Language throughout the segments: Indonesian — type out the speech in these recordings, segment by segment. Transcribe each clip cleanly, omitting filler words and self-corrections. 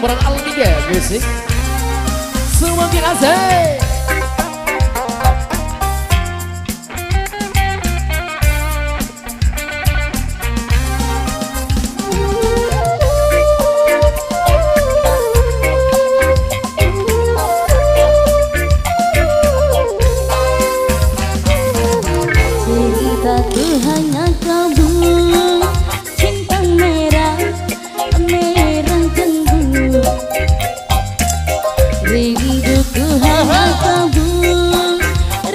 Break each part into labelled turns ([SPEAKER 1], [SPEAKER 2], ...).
[SPEAKER 1] bareng Almida Musik. Semakin asik.
[SPEAKER 2] Ceritaku hanya kamu, cinta merah, merah cemburu. Rinduku hanya kamu,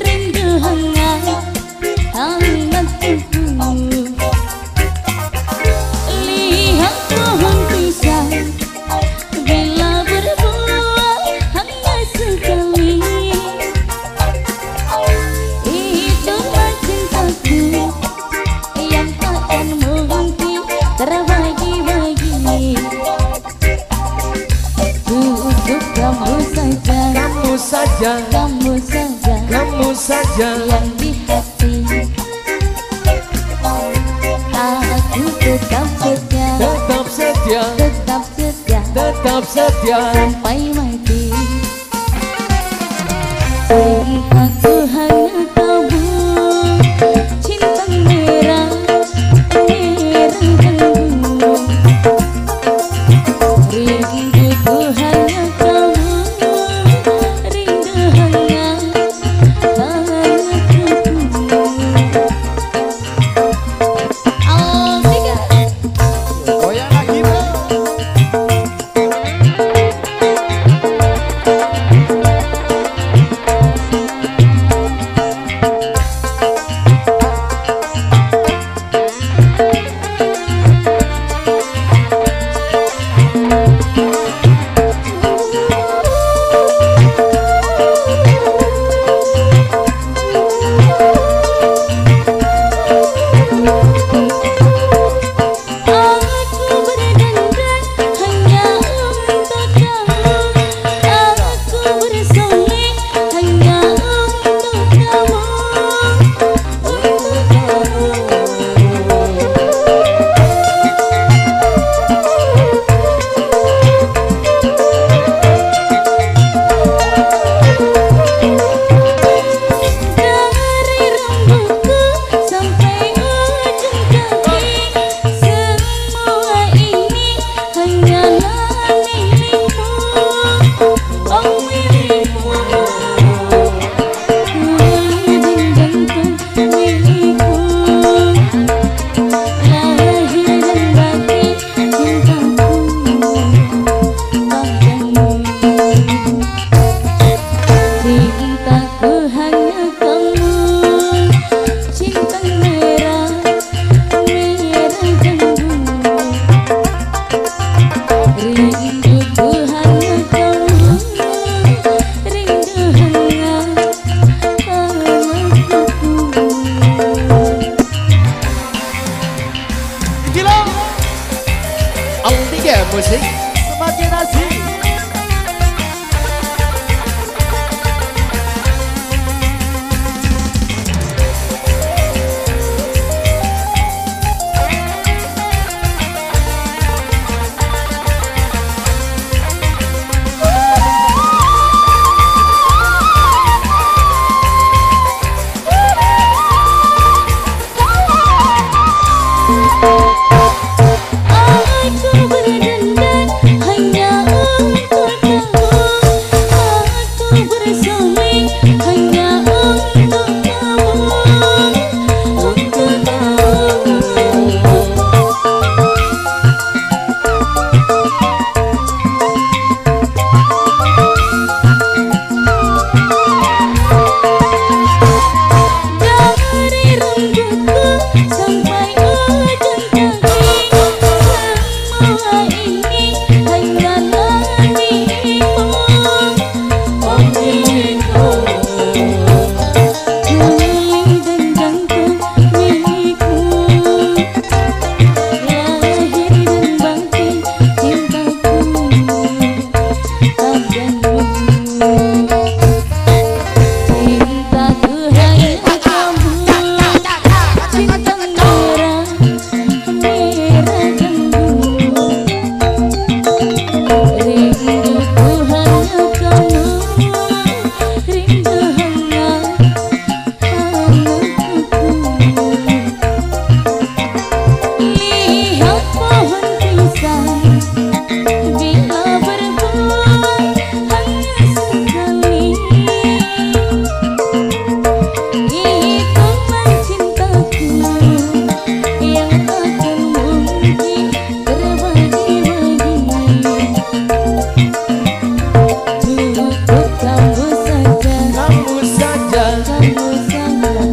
[SPEAKER 2] rindu hangat, hangat tubuh. Lihat pohon pisang, bila berbuah hangat sekali. Yang takkan mungkin terbagi-bagi. Untuk kamu saja,
[SPEAKER 1] Kamu saja,
[SPEAKER 2] kamu saja,
[SPEAKER 1] kamu saja
[SPEAKER 2] yang di hati. Aku tetap setia,
[SPEAKER 1] tetap setia,
[SPEAKER 2] tetap setia,
[SPEAKER 1] tetap setia
[SPEAKER 2] sampai mati. Ceritaku hanya kamu, cinta merah, merah cemburu. Rinduku hanya kamu, rindu hangat, hangat tubuh. Almida.
[SPEAKER 1] goyang lagi bro.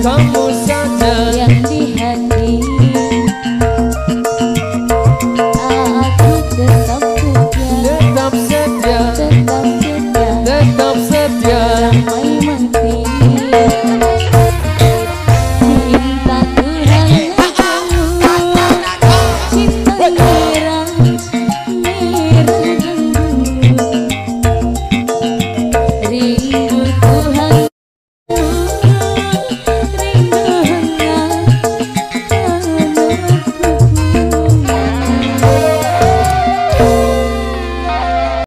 [SPEAKER 1] kamu saja.